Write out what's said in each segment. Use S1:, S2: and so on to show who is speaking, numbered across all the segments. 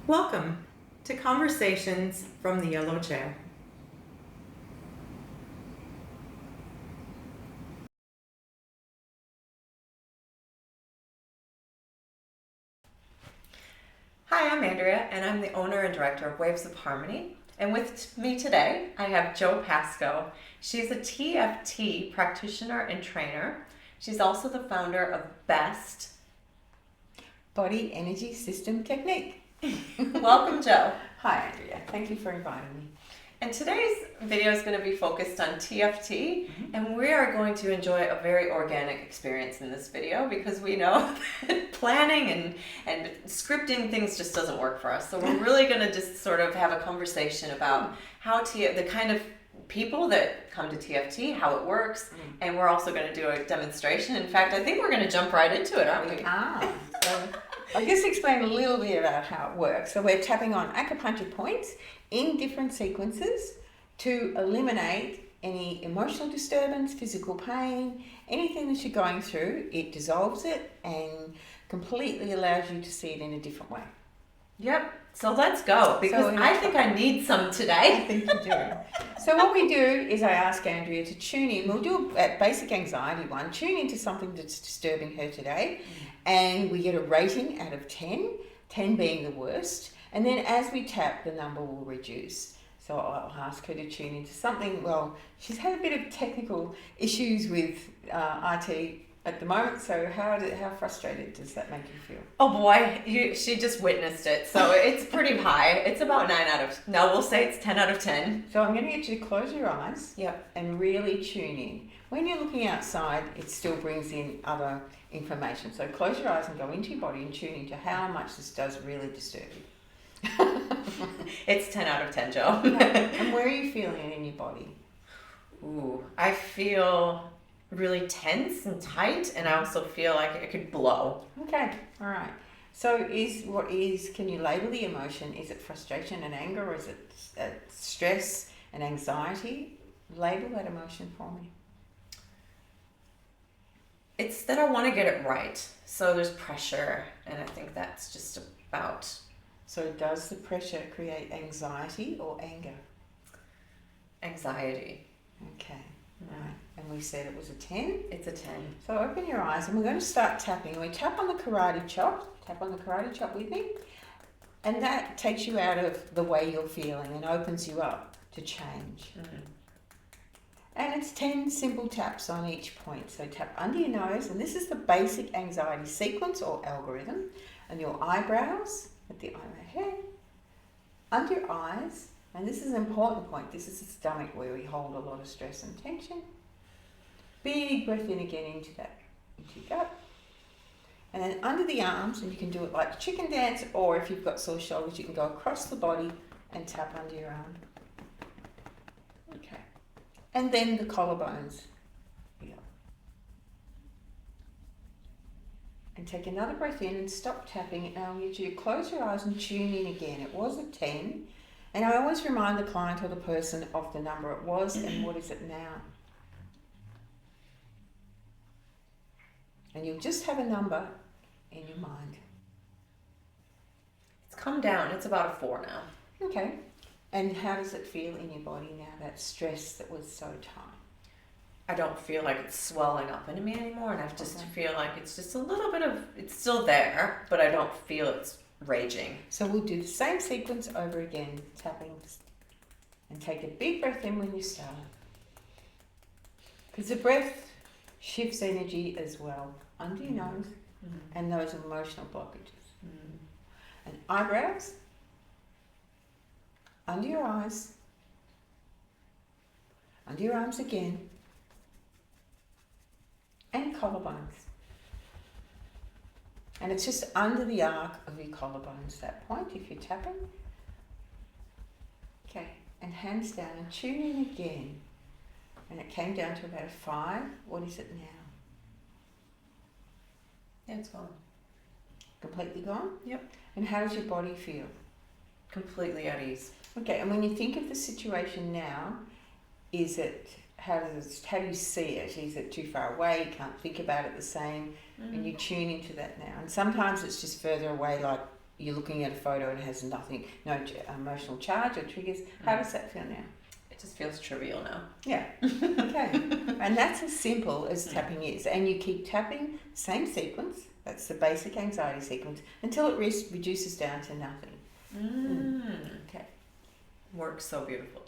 S1: Welcome to Conversations from the Yellow Chair. Hi, I'm Andrea, and I'm the owner and director of Waves of Harmony. And with me today, I have Jo Pascoe. She's a TFT Practitioner and Trainer. She's also the founder of B.E.S.T.
S2: Body Energy System Technique.
S1: Welcome, Jo.
S2: Hi, Andrea. Thank you for inviting me.
S1: And today's video is going to be focused on TFT, and we are going to enjoy a very organic experience in this video because we know that planning and scripting things just doesn't work for us. So we're really going to just sort of have a conversation about how the kind of people that come to TFT, how it works, and we're also going to do a demonstration. In fact, I think we're going to jump right into it, aren't we?
S2: So I'll just explain a little bit about how it works. So we're tapping on acupuncture points in different sequences to eliminate any emotional disturbance, physical pain, anything that you're going through. It dissolves it and completely allows you to see it in a different way.
S1: Yep. So let's go, because I think I need some today.
S2: I think you do. So what we do is I ask Andrea to tune in. We'll do a basic anxiety one. Tune into something that's disturbing her today. And we get a rating out of 10, 10 being the worst. And then as we tap, the number will reduce. So I'll ask her to tune into something. Well, she's had a bit of technical issues with IT at the moment. So how frustrated does that make you feel?
S1: Oh boy, she just witnessed it. So it's pretty high. It's about 10 out of 10.
S2: So I'm going to get you to close your eyes.
S1: Yep.
S2: And really tune in. When you're looking outside, it still brings in other information. So close your eyes and go into your body and tune into how much this does really disturb you.
S1: It's 10 out of 10, Jo.
S2: And where are you feeling it in your body?
S1: Ooh, I feel really tense and tight, and I also feel like it could blow.
S2: Okay, all right. So can you label the emotion? Is it frustration and anger, or is it stress and anxiety? Label that emotion for me.
S1: It's that I want to get it right. So there's pressure, and I think that's just about...
S2: So does the pressure create anxiety or anger?
S1: Anxiety.
S2: Okay, right. And we said it was a 10?
S1: It's a 10.
S2: So open your eyes, and we're going to start tapping. We tap on the karate chop. Tap on the karate chop with me. And that takes you out of the way you're feeling and opens you up to change. And it's 10 simple taps on each point. So tap under your nose, and this is the basic anxiety sequence or algorithm. And your eyebrows, at the eye of the head, under your eyes, and this is an important point. This is the stomach where we hold a lot of stress and tension. Big breath in again into your gut. And then under the arms, and you can do it like chicken dance, or if you've got sore shoulders, you can go across the body and tap under your arm. Okay. And then the collarbones. Yeah. And take another breath in and stop tapping. And I'll get you to close your eyes and tune in again. It was a 10. And I always remind the client or the person of the number it was and what is it now. And you'll just have a number in your mind.
S1: It's come down. It's about a 4 now.
S2: Okay. And how does it feel in your body now, that stress that was so tight?
S1: I don't feel like it's swelling up into me anymore, and I just feel like it's just a little bit of, it's still there, but I don't feel it's raging.
S2: So we'll do the same sequence over again, tapping, and take a big breath in when you start. Because the breath shifts energy as well, under your nose, and those emotional blockages. And eyebrows, under your eyes, under your arms again, and collarbones. And it's just under the arc of your collarbones, that point, if you're tapping. Okay, and hands down and tune in again. And it came down to about a 5. What is it now?
S1: Yeah, it's gone.
S2: Completely gone?
S1: Yep.
S2: And how does your body feel?
S1: Completely at ease.
S2: Okay, and when you think of the situation now, how do you see it? Is it too far away? You can't think about it the same, and you tune into that now. And sometimes it's just further away, like you're looking at a photo and it has nothing, no emotional charge or triggers. How does that feel now?
S1: It just feels trivial now.
S2: Yeah. Okay. And that's as simple as tapping is. And you keep tapping, same sequence, that's the basic anxiety sequence, until it reduces down to nothing. Okay.
S1: Works so beautifully.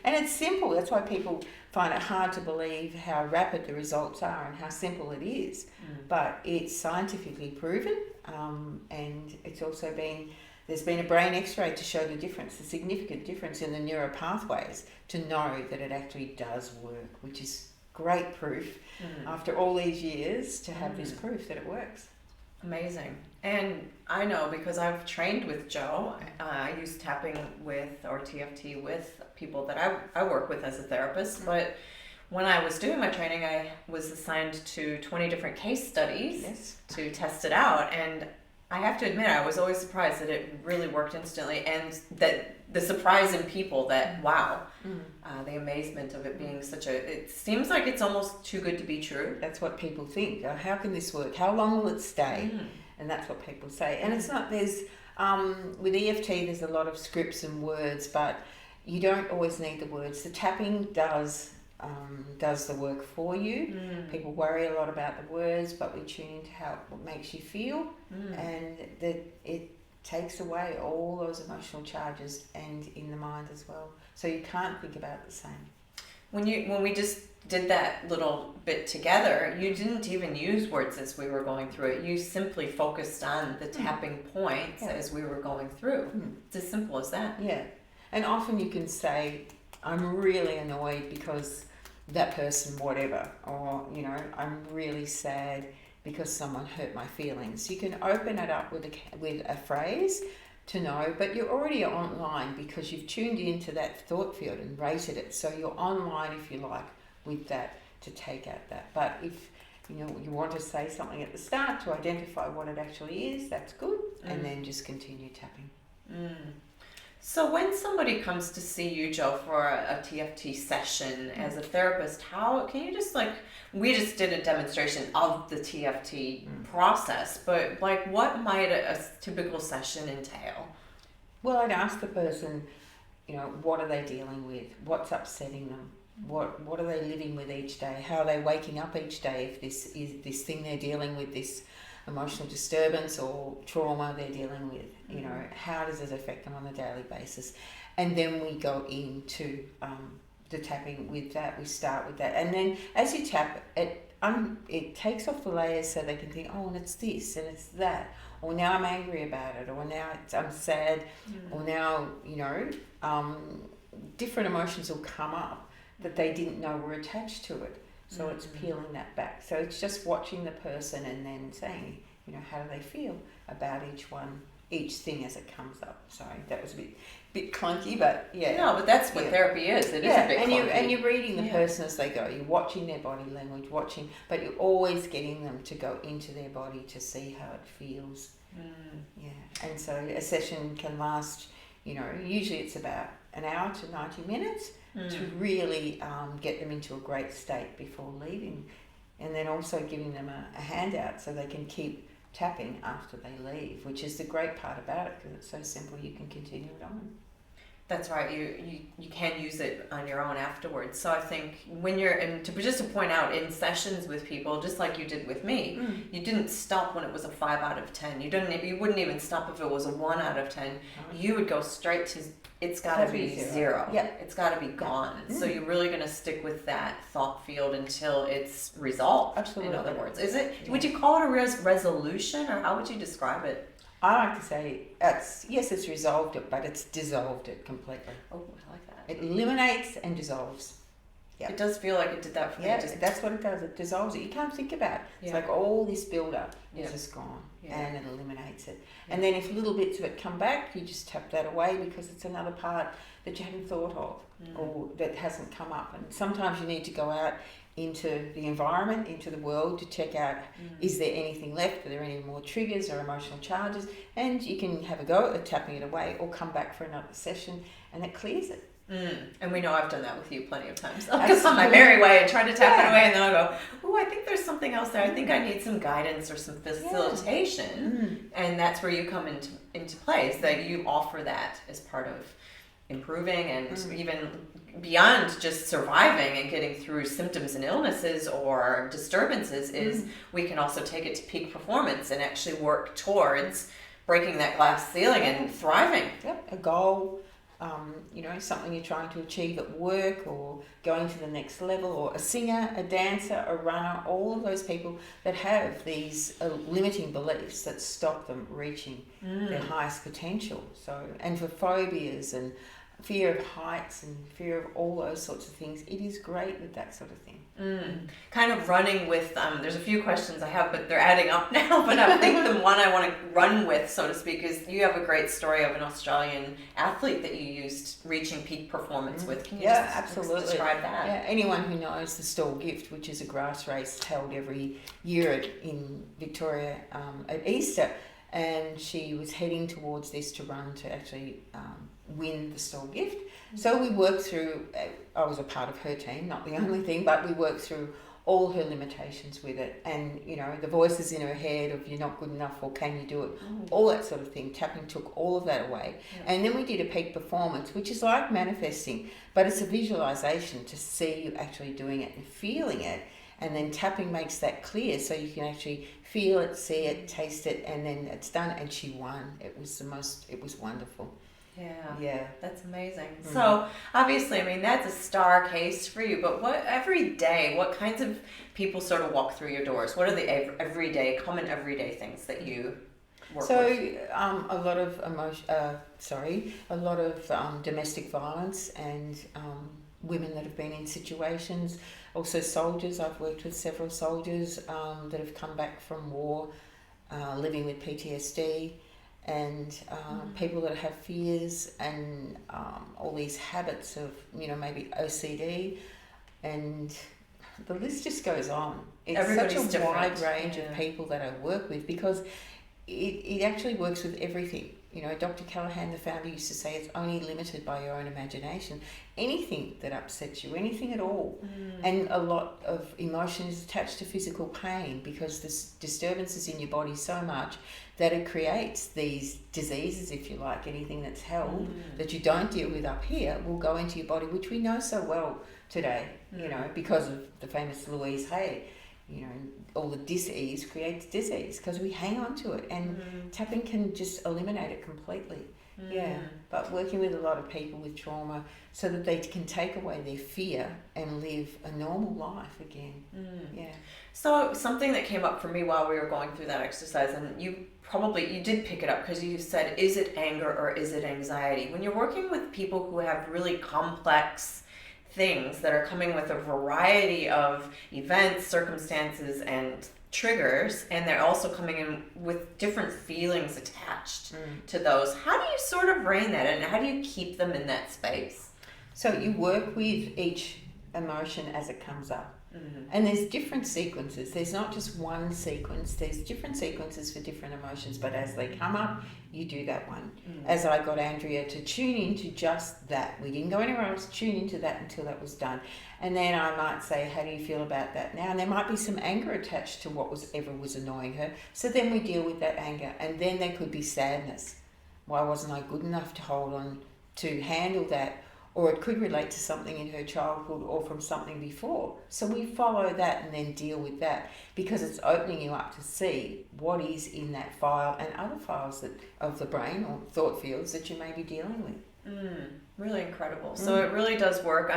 S2: And it's simple. That's why people find it hard to believe how rapid the results are and how simple it is. But it's scientifically proven, and it's also there's been a brain x-ray to show the difference, the significant difference in the neural pathways to know that it actually does work, which is great proof after all these years to have this proof that it works.
S1: Amazing. And I know because I've trained with Jo, I use tapping with, or TFT with people that I work with as a therapist, but when I was doing my training, I was assigned to 20 different case studies to test it out. And I have to admit, I was always surprised that it really worked instantly, and that the surprise in people that, wow, the amazement of it being it seems like it's almost too good to be true.
S2: That's what people think. How can this work? How long will it stay? And that's what people say. And it's not, with EFT, there's a lot of scripts and words, but you don't always need the words. The tapping does the work for you. People worry a lot about the words, but we tune into what makes you feel, and that it takes away all those emotional charges and in the mind as well. So you can't think about it the same.
S1: When we just did that little bit together, you didn't even use words as we were going through it. You simply focused on the tapping points as we were going through. It's as simple as that.
S2: Yeah. And often you can say, I'm really annoyed because that person, whatever, or, I'm really sad because someone hurt my feelings. You can open it up with a phrase to know, but you're already online because you've tuned into that thought field and rated it. So you're online, if you like, with that to take out that. But if you want to say something at the start to identify what it actually is, that's good, and then just continue tapping.
S1: So when somebody comes to see you, Jo, for a TFT session as a therapist, how can you just we just did a demonstration of the TFT process, but what might a typical session entail?
S2: Well, I'd ask the person, what are they dealing with? What's upsetting them? What are they living with each day? How are they waking up each day if this is this thing they're dealing with, this emotional disturbance or trauma they're dealing with, how does it affect them on a daily basis? And then we go into the tapping with that. We start with that, and then as you tap it takes off the layers so they can think, oh, and it's this and it's that, or now I'm angry about it, or now I'm sad, or now different emotions will come up that they didn't know were attached to it. So it's peeling that back. So it's just watching the person and then saying, how do they feel about each thing as it comes up. Sorry, that was a bit clunky, but yeah.
S1: No, but that's what therapy is. It is a bit clunky.
S2: And you're reading the person as they go. You're watching their body language, but you're always getting them to go into their body to see how it feels. Yeah. And so a session can last, usually it's about an hour to 90 minutes. To really get them into a great state before leaving, and then also giving them a handout so they can keep tapping after they leave, which is the great part about it, because it's so simple you can continue it on.
S1: That's right. You can use it on your own afterwards. So I think when you're just to point out, in sessions with people, just like you did with me, you didn't stop when it was a 5 out of 10. You wouldn't even stop if it was a 1 out of 10. You would go straight to, it's got to be zero.
S2: Yeah.
S1: It's got to be gone. So you're really going to stick with that thought field until it's resolved.
S2: Absolutely.
S1: In other words, is it? Yeah. Would you call it a resolution, or how would you describe it?
S2: I like to say, it's resolved it, but it's dissolved it completely.
S1: Oh, I like that.
S2: It eliminates and dissolves.
S1: Yeah. It does feel like it did that for me.
S2: Yeah, that's what it does. It dissolves it. You can't think about it. It's like all this build-up is just gone, and it eliminates it. Yeah. And then if little bits of it come back, you just tap that away because it's another part that you hadn't thought of or that hasn't come up. And sometimes you need to go out into the environment, into the world to check out, is there anything left? Are there any more triggers or emotional charges? And you can have a go at tapping it away or come back for another session and it clears it.
S1: And we know I've done that with you plenty of times. I'll go on my merry way and try to tap it away, and then I'll go, oh, I think there's something else there. I think I need some guidance or some facilitation. And that's where you come into place, that you offer that as part of improving and even beyond just surviving and getting through symptoms and illnesses or disturbances is we can also take it to peak performance and actually work towards breaking that glass ceiling and thriving.
S2: Yep, a goal, something you're trying to achieve at work or going to the next level, or a singer, a dancer, a runner, all of those people that have these limiting beliefs that stop them reaching their highest potential. So, and for phobias and fear of heights and fear of all those sorts of things, it is great with that sort of thing.
S1: Kind of running with, there's a few questions I have, but they're adding up now, but I think the one I want to run with, so to speak, is you have a great story of an Australian athlete that you used reaching peak performance with. Can you just
S2: absolutely
S1: describe that?
S2: Yeah, anyone who knows the Stall Gift, which is a grass race held every year in Victoria at Easter, and she was heading towards this to run to actually win the Stall Gift. So we worked through, I was a part of her team, not the only thing, but we worked through all her limitations with it, and the voices in her head of you're not good enough or can you do it, all that sort of thing. Tapping took all of that away. And then we did a peak performance, which is like manifesting, but it's a visualization to see you actually doing it and feeling it, and then tapping makes that clear so you can actually feel it, see it, taste it, and then it's done. And she won. It was wonderful. Yeah,
S1: that's amazing. So obviously, I mean, that's a star case for you, but what kinds of people sort of walk through your doors? What are the common everyday things that you work with?
S2: A lot of domestic violence and women that have been in situations, also soldiers. I've worked with several soldiers that have come back from war, living with PTSD, and people that have fears and all these habits of maybe OCD, and the list just goes on. It's such a wide range of people that I work with, because it actually works with everything. Dr. Callahan, the founder, used to say it's only limited by your own imagination. Anything that upsets you, anything at all. And a lot of emotion is attached to physical pain, because this disturbances in your body so much that it creates these diseases, if you like. Anything that's held that you don't deal with up here will go into your body, which we know so well today, because of the famous Louise Hay. All the dis-ease creates disease because we hang on to it, and tapping can just eliminate it completely. But working with a lot of people with trauma so that they can take away their fear and live a normal life again.
S1: So something that came up for me while we were going through that exercise, and you did pick it up because you said, is it anger or is it anxiety? When you're working with people who have really complex things that are coming with a variety of events, circumstances, and triggers, and they're also coming in with different feelings attached to those, how do you sort of rein that in? How do you keep them in that space?
S2: So you work with each emotion as it comes up. And there's different sequences. There's not just one sequence. There's different sequences for different emotions, but as they come up, you do that one. As I got Andrea to tune into just that. We didn't go anywhere else, tune into that until that was done. And then I might say, how do you feel about that now? And there might be some anger attached to what was annoying her. So then we deal with that anger. And then there could be sadness. Why wasn't I good enough to hold on to handle that? Or it could relate to something in her childhood or from something before. So we follow that and then deal with that, because it's opening you up to see what is in that file and other files of the brain or thought fields that you may be dealing with.
S1: Really incredible. So it really does work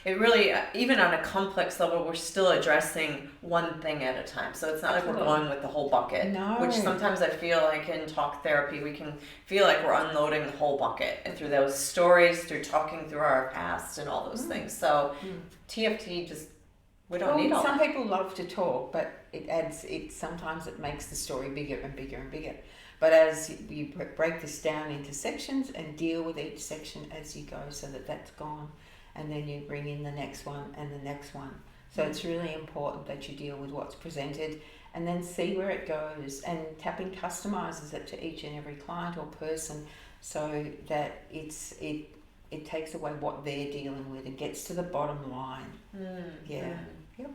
S1: even on a complex level, we're still addressing one thing at a time. So it's not like we're going with the whole bucket.
S2: No.
S1: Which sometimes I feel like in talk therapy, we can feel like we're unloading the whole bucket, and through those stories, through talking through our past and all those things. So TFT we don't need all
S2: some
S1: that.
S2: people love to talk, but sometimes it makes the story bigger and bigger and bigger. But as you break this down into sections and deal with each section as you go, so that that's gone, and then you bring in the next one and the next one. So it's really important that you deal with what's presented and then see where it goes. And tapping customizes it to each and every client or person, so that it it takes away what they're dealing with and gets to the bottom line. Yeah. Yep.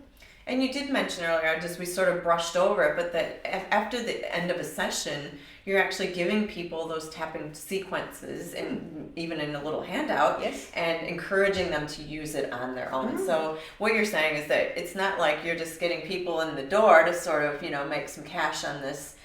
S1: And you did mention earlier, we sort of brushed over it, but that after the end of a session, you're actually giving people those tapping sequences, and even in a little handout,
S2: Yes.
S1: and encouraging them to use it on their own. So what you're saying is that it's not like you're just getting people in the door to sort of, make some cash on this,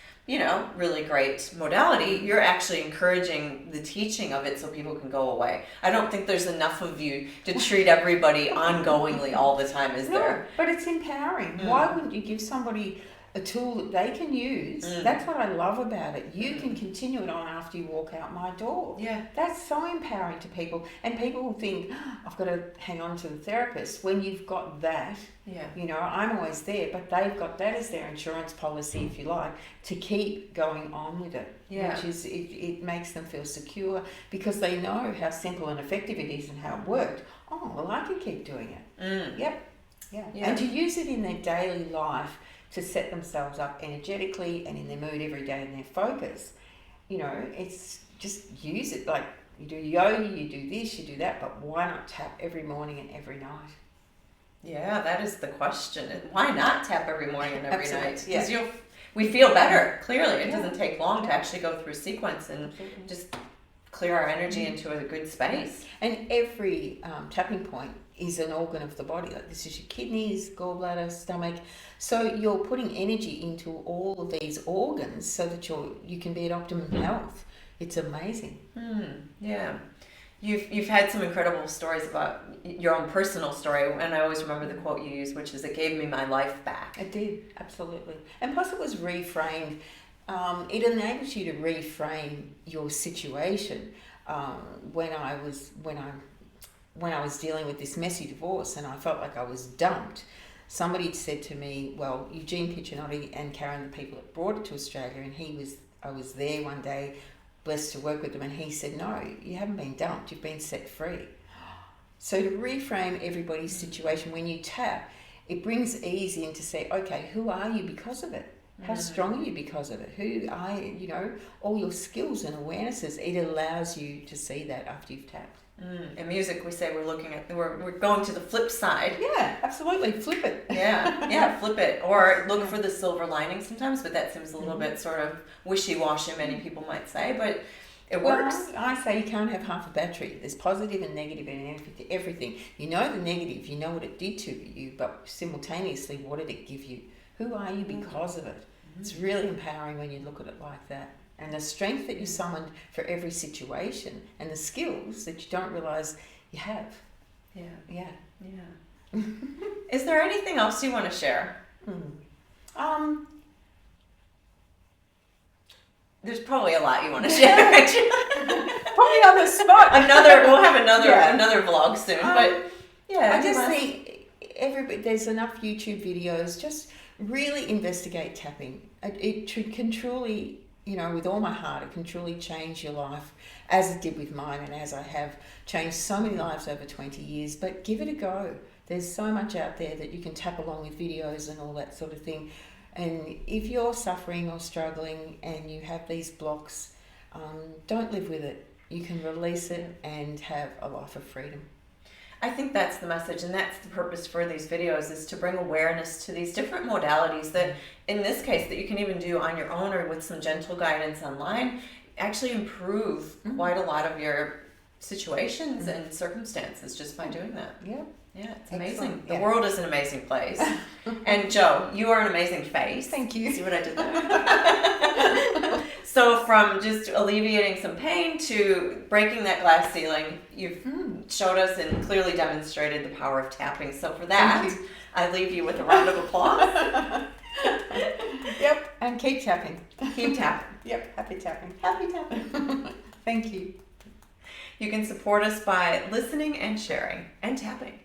S1: really great modality. You're actually encouraging the teaching of it so people can go away. I don't think there's enough of you to treat everybody ongoingly all the time, is there?
S2: But it's empowering. Why wouldn't you give somebody a tool that they can use? That's what I love about it. You can continue it on after you walk out my door.
S1: Yeah.
S2: That's so empowering to people. And people will think, I've got to hang on to the therapist. When you've got that, I'm always there, but they've got that as their insurance policy, if you like, to keep going on with it.
S1: Yeah.
S2: Which is, it makes them feel secure because they know how simple and effective it is and how it worked. Oh, well, I can keep doing it. Yep. Yeah. And to use it in their daily life to set themselves up energetically and in their mood every day and their focus. It's just use it. Like you do yoga, you do this, you do that, but why not tap every morning and every night?
S1: Yeah, that is the question. Why not tap every morning and every night?
S2: Yeah.
S1: Because we feel better, clearly. It doesn't take long to actually go through a sequence and just clear our energy into a good space.
S2: And every tapping point is an organ of the body. Like this is your kidneys, gallbladder, stomach. So you're putting energy into all of these organs so that you can be at optimum health. It's amazing.
S1: Yeah. You've had some incredible stories about your own personal story, and I always remember the quote you used, which is, "It gave me my life back."
S2: It did, absolutely. And plus it was reframed. It enables you to reframe your situation. When I was dealing with this messy divorce and I felt like I was dumped, somebody said to me, well, Eugene Piccianotti and Karen, the people that brought it to Australia, and I was there one day, blessed to work with them, and he said, no, you haven't been dumped, you've been set free. So to reframe everybody's situation, when you tap, it brings ease in to say, okay, who are you because of it? How strong are you because of it? Who are you? All your skills and awarenesses, it allows you to see that after you've tapped.
S1: In music, we say we're going to the flip side.
S2: Yeah, absolutely. Flip it.
S1: Yeah, flip it. Or look for the silver lining sometimes, but that seems a little bit sort of wishy-washy, many people might say, but it works.
S2: I say you can't have half a battery. There's positive and negative in everything. You know the negative, you know what it did to you, but simultaneously, what did it give you? Who are you because of it? It's really empowering when you look at it like that. And the strength that you summoned for every situation and the skills that you don't realise you have. Yeah.
S1: Is there anything else you want to share? There's probably a lot you want to share.
S2: Probably on the spot.
S1: We'll have another vlog soon. But
S2: I just think there's enough YouTube videos. Just really investigate tapping. It can truly, with all my heart, it can truly change your life, as it did with mine, and as I have changed so many lives over 20 years. But give it a go. There's so much out there that you can tap along with videos and all that sort of thing. And if you're suffering or struggling and you have these blocks, don't live with it. You can release it and have a life of freedom.
S1: I think that's the message, and that's the purpose for these videos, is to bring awareness to these different modalities that, in this case, that you can even do on your own or with some gentle guidance online, actually improve quite a lot of your situations and circumstances just by doing that. Yeah, it's amazing. The world is an amazing place. And Jo, you are an amazing face.
S2: Thank you.
S1: See what I did there? So from just alleviating some pain to breaking that glass ceiling, you've showed us and clearly demonstrated the power of tapping. So for that, I leave you with a round of applause.
S2: Yep, and keep tapping.
S1: Keep tapping.
S2: Yep, happy tapping.
S1: Happy tapping.
S2: Thank you.
S1: You can support us by listening and sharing and tapping.